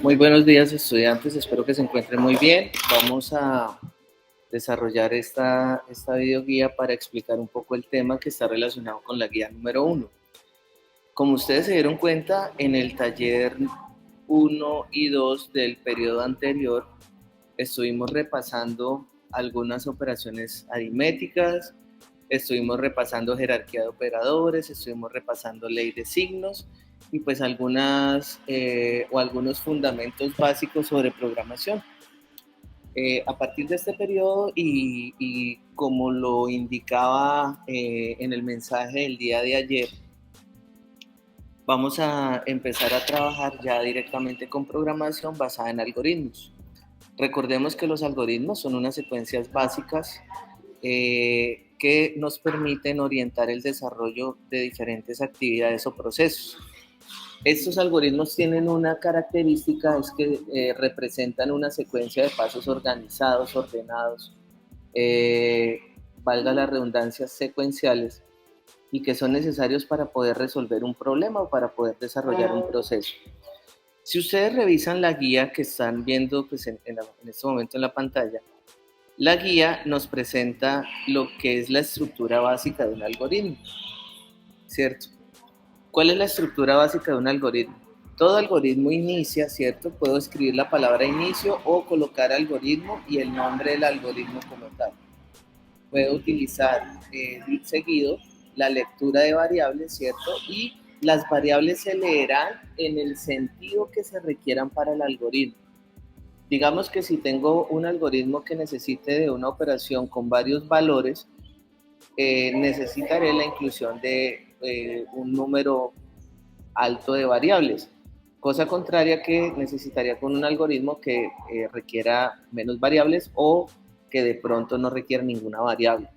Muy buenos días, estudiantes. Espero que se encuentren muy bien. Vamos a desarrollar esta videoguía para explicar un poco el tema que está relacionado con la guía número 1. Como ustedes se dieron cuenta, en el taller 1 y 2 del periodo anterior estuvimos repasando algunas operaciones aritméticas, estuvimos repasando jerarquía de operadores, estuvimos repasando ley de signos y pues algunos fundamentos básicos sobre programación. A partir de este periodo y como lo indicaba en el mensaje del día de ayer, vamos a empezar a trabajar ya directamente con programación basada en algoritmos. Recordemos que los algoritmos son unas secuencias básicas que nos permiten orientar el desarrollo de diferentes actividades o procesos. Estos algoritmos tienen una característica, es que representan una secuencia de pasos organizados, ordenados, valga la redundancia, secuenciales, y que son necesarios para poder resolver un problema o para poder desarrollar un proceso. Si ustedes revisan la guía que están viendo pues, en este momento en la pantalla, la guía nos presenta lo que es la estructura básica de un algoritmo, ¿cierto? ¿Cuál es la estructura básica de un algoritmo? Todo algoritmo inicia, ¿cierto? Puedo escribir la palabra inicio o colocar algoritmo y el nombre del algoritmo como tal. Puedo utilizar seguido la lectura de variables, ¿cierto? Y las variables se leerán en el sentido que se requieran para el algoritmo. Digamos que si tengo un algoritmo que necesite de una operación con varios valores, necesitaré la inclusión de un número alto de variables, cosa contraria que necesitaría con un algoritmo que requiera menos variables o que de pronto no requiera ninguna variable.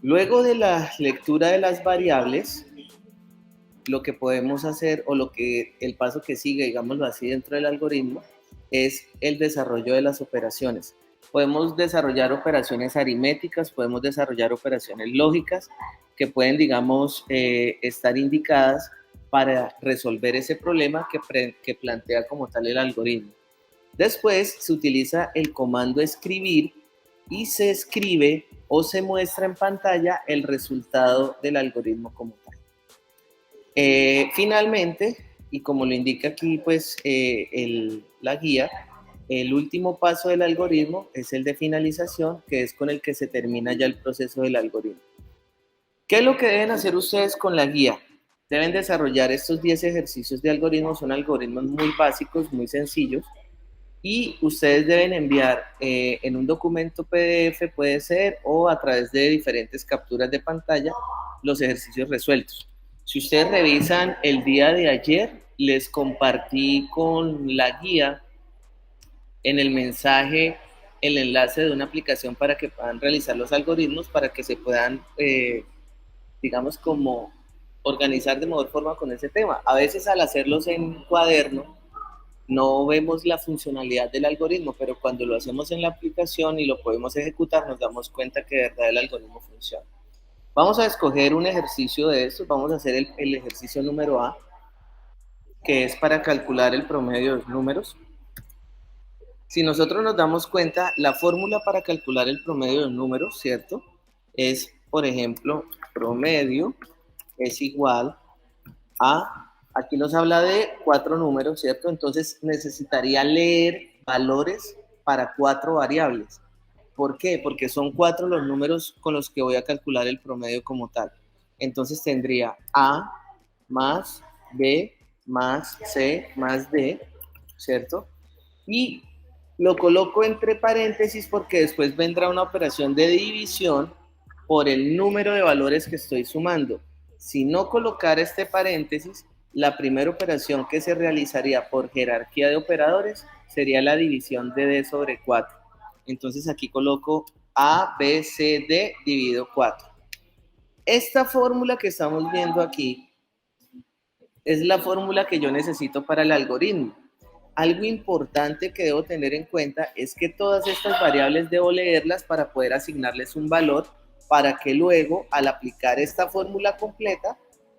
Luego de la lectura de las variables, lo que podemos hacer o el paso que sigue, digámoslo así, dentro del algoritmo es el desarrollo de las operaciones. Podemos desarrollar operaciones aritméticas, podemos desarrollar operaciones lógicas que pueden, digamos, estar indicadas para resolver ese problema que plantea como tal el algoritmo. Después se utiliza el comando escribir y se escribe o se muestra en pantalla el resultado del algoritmo como tal. Finalmente, y como lo indica aquí pues la guía, el último paso del algoritmo es el de finalización, que es con el que se termina ya el proceso del algoritmo. ¿Qué es lo que deben hacer ustedes con la guía? Deben desarrollar estos 10 ejercicios de algoritmos, son algoritmos muy básicos, muy sencillos, y ustedes deben enviar en un documento PDF, puede ser, o a través de diferentes capturas de pantalla, los ejercicios resueltos. Si ustedes revisan el día de ayer, les compartí con la guía en el mensaje el enlace de una aplicación para que puedan realizar los algoritmos, para que se puedan, digamos, como organizar de mejor forma con ese tema. A veces al hacerlos en cuaderno, no vemos la funcionalidad del algoritmo, pero cuando lo hacemos en la aplicación y lo podemos ejecutar, nos damos cuenta que de verdad el algoritmo funciona. Vamos a escoger un ejercicio de estos, vamos a hacer el ejercicio número A, que es para calcular el promedio de los números. Si nosotros nos damos cuenta, la fórmula para calcular el promedio de los números, ¿cierto? Es, por ejemplo, promedio es igual a, aquí nos habla de 4 números, ¿cierto? Entonces necesitaría leer valores para 4 variables. ¿Por qué? Porque son 4 los números con los que voy a calcular el promedio como tal. Entonces tendría A más B más C más D, ¿cierto? Y lo coloco entre paréntesis porque después vendrá una operación de división por el número de valores que estoy sumando. Si no colocar este paréntesis, la primera operación que se realizaría por jerarquía de operadores sería la división de D sobre 4. Entonces aquí coloco A, B, C, D dividido 4. Esta fórmula que estamos viendo aquí es la fórmula que yo necesito para el algoritmo. Algo importante que debo tener en cuenta es que todas estas variables debo leerlas para poder asignarles un valor para que luego, al aplicar esta fórmula completa,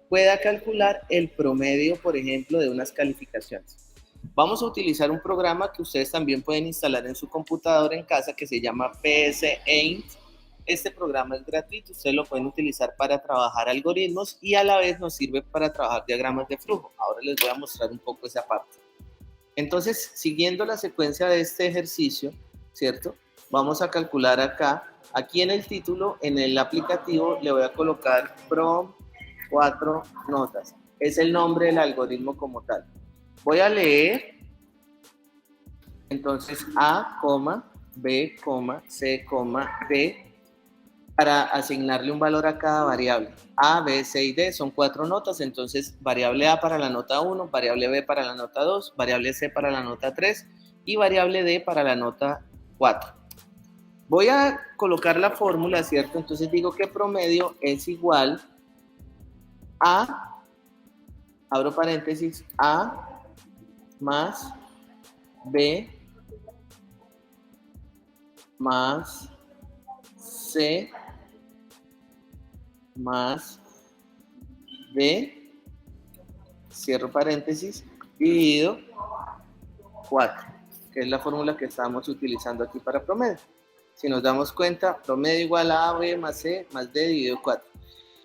pueda calcular el promedio, por ejemplo, de unas calificaciones. Vamos a utilizar un programa que ustedes también pueden instalar en su computadora en casa que se llama PSEint. Este programa es gratuito, ustedes lo pueden utilizar para trabajar algoritmos y a la vez nos sirve para trabajar diagramas de flujo. Ahora les voy a mostrar un poco esa parte. Entonces, siguiendo la secuencia de este ejercicio, ¿cierto? Vamos a calcular acá, aquí en el título, en el aplicativo, le voy a colocar PROM 4 notas. Es el nombre del algoritmo como tal. Voy a leer, entonces, A, B, C, D, para asignarle un valor a cada variable. A, B, C y D son 4 notas, entonces variable A para la nota 1, variable B para la nota 2, variable C para la nota 3 y variable D para la nota 4. Voy a colocar la fórmula, ¿cierto? Entonces digo que promedio es igual a, abro paréntesis, A más B más C más D, cierro paréntesis, dividido 4, que es la fórmula que estamos utilizando aquí para promedio. Si nos damos cuenta, promedio igual a B más C más D dividido 4.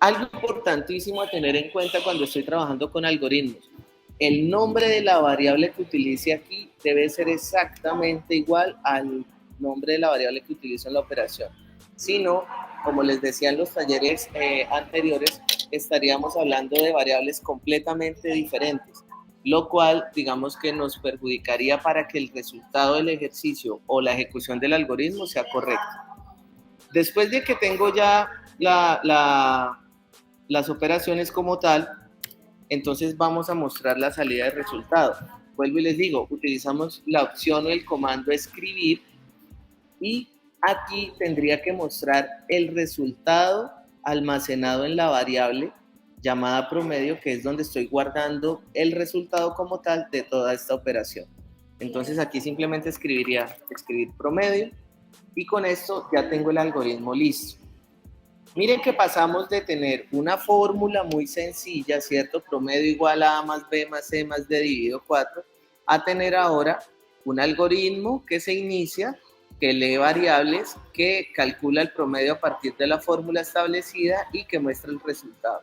Algo importantísimo a tener en cuenta cuando estoy trabajando con algoritmos. El nombre de la variable que utilice aquí debe ser exactamente igual al nombre de la variable que utilizo en la operación. Si no, como les decía en los talleres anteriores, estaríamos hablando de variables completamente diferentes, lo cual digamos que nos perjudicaría para que el resultado del ejercicio o la ejecución del algoritmo sea correcto. Después de que tengo ya las operaciones como tal, entonces vamos a mostrar la salida de resultado. Vuelvo y les digo, utilizamos la opción o el comando escribir y aquí tendría que mostrar el resultado almacenado en la variable llamada promedio, que es donde estoy guardando el resultado como tal de toda esta operación. Entonces aquí simplemente escribiría escribir promedio y con esto ya tengo el algoritmo listo. Miren que pasamos de tener una fórmula muy sencilla, ¿cierto? Promedio igual a más B más C más D dividido 4, a tener ahora un algoritmo que se inicia, que lee variables, que calcula el promedio a partir de la fórmula establecida y que muestra el resultado.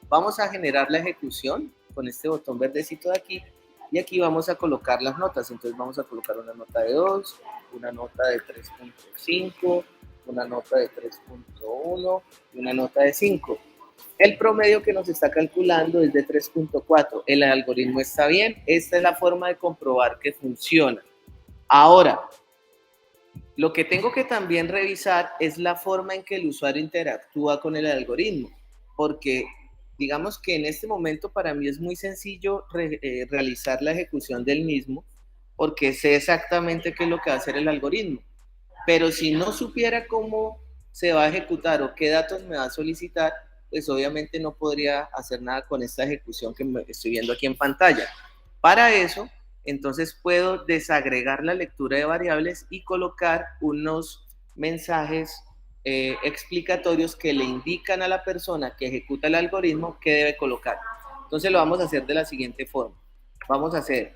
Vamos a generar la ejecución con este botón verdecito de aquí y aquí vamos a colocar las notas. Entonces vamos a colocar una nota de 2, una nota de 3.5, una nota de 3.1 y una nota de 5. El promedio que nos está calculando es de 3.4. El algoritmo está bien. Esta es la forma de comprobar que funciona. Ahora, lo que tengo que también revisar es la forma en que el usuario interactúa con el algoritmo, porque digamos que en este momento para mí es muy sencillo realizar la ejecución del mismo, porque sé exactamente qué es lo que va a hacer el algoritmo. Pero si no supiera cómo se va a ejecutar o qué datos me va a solicitar, pues obviamente no podría hacer nada con esta ejecución que estoy viendo aquí en pantalla. Para eso, entonces puedo desagregar la lectura de variables y colocar unos mensajes explicatorios que le indican a la persona que ejecuta el algoritmo qué debe colocar. Entonces lo vamos a hacer de la siguiente forma. Vamos a hacer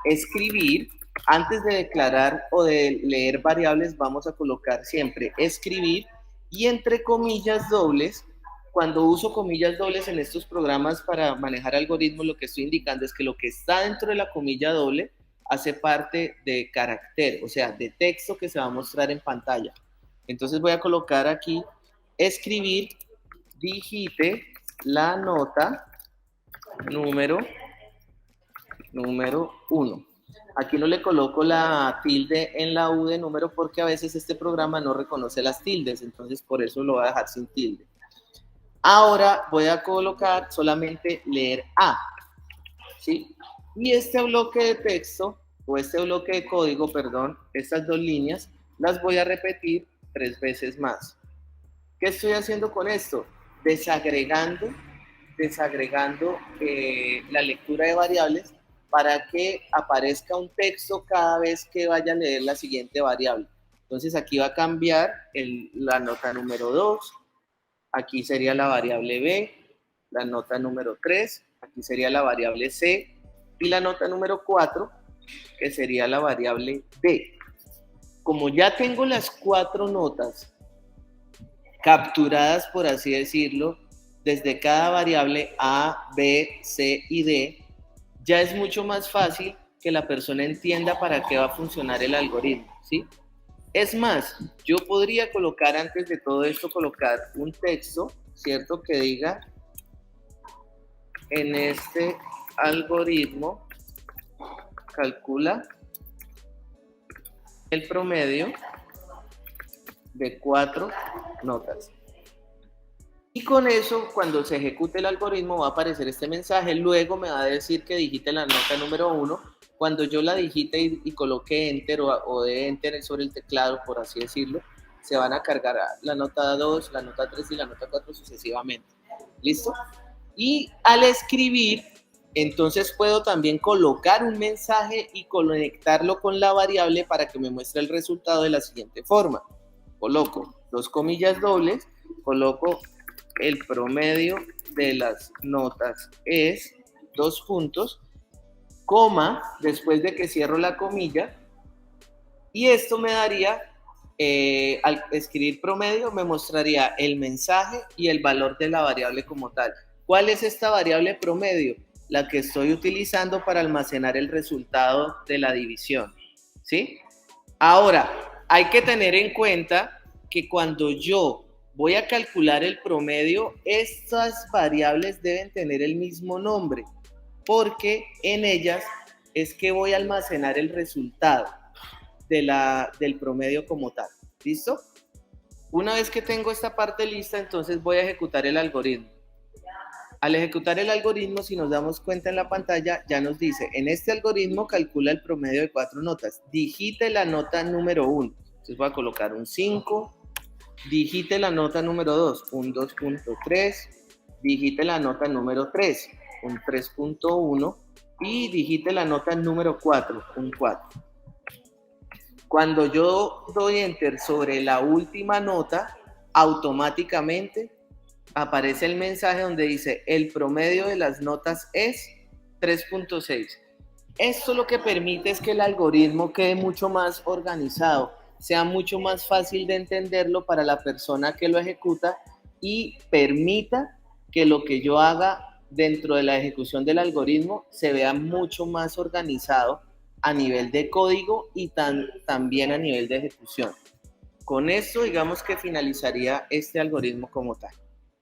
escribir. Antes de declarar o de leer variables, vamos a colocar siempre escribir y entre comillas dobles. Cuando uso comillas dobles en estos programas para manejar algoritmos, lo que estoy indicando es que lo que está dentro de la comilla doble hace parte de carácter, o sea, de texto que se va a mostrar en pantalla. Entonces voy a colocar aquí escribir, digite la nota número 1. Aquí no le coloco la tilde en la U de número porque a veces este programa no reconoce las tildes, entonces por eso lo voy a dejar sin tilde. Ahora voy a colocar solamente leer A, ¿sí? Y este bloque de texto, o este bloque de código, perdón, estas dos líneas, las voy a repetir 3 veces más. ¿Qué estoy haciendo con esto? Desagregando la lectura de variables para que aparezca un texto cada vez que vaya a leer la siguiente variable. Entonces aquí va a cambiar la nota número 2, aquí sería la variable B, la nota número 3, aquí sería la variable C, y la nota número 4, que sería la variable D. Como ya tengo las 4 notas capturadas, por así decirlo, desde cada variable A, B, C y D, ya es mucho más fácil que la persona entienda para qué va a funcionar el algoritmo, ¿sí? Es más, yo podría colocar antes de todo esto, colocar un texto, ¿cierto? Que diga, en este algoritmo calcula el promedio de 4 notas. Y con eso, cuando se ejecute el algoritmo, va a aparecer este mensaje. Luego me va a decir que digite la nota número 1. Cuando yo la digite y coloque Enter o de Enter sobre el teclado, por así decirlo, se van a cargar la nota 2, la nota 3 y la nota 4 sucesivamente. ¿Listo? Y al escribir, entonces puedo también colocar un mensaje y conectarlo con la variable para que me muestre el resultado de la siguiente forma. Coloco 2 comillas dobles, coloco el promedio de las notas es 2 puntos, coma, después de que cierro la comilla, y esto me daría, al escribir promedio, me mostraría el mensaje y el valor de la variable como tal. ¿Cuál es esta variable promedio? La que estoy utilizando para almacenar el resultado de la división, ¿sí? Ahora, hay que tener en cuenta que cuando yo voy a calcular el promedio, estas variables deben tener el mismo nombre, porque en ellas es que voy a almacenar el resultado del promedio como tal. ¿Listo? Una vez que tengo esta parte lista, entonces voy a ejecutar el algoritmo. Al ejecutar el algoritmo, si nos damos cuenta en la pantalla, ya nos dice, en este algoritmo calcula el promedio de 4 notas. Digite la nota número 1. Entonces voy a colocar un 5. Digite la nota número 2, un 2.3. Digite la nota número 3, un 3.1. Y digite la nota número 4, un 4. Cuando yo doy Enter sobre la última nota, automáticamente aparece el mensaje donde dice el promedio de las notas es 3.6. Esto lo que permite es que el algoritmo quede mucho más organizado, sea mucho más fácil de entenderlo para la persona que lo ejecuta y permita que lo que yo haga dentro de la ejecución del algoritmo se vea mucho más organizado a nivel de código y también a nivel de ejecución. Con esto, digamos que finalizaría este algoritmo como tal.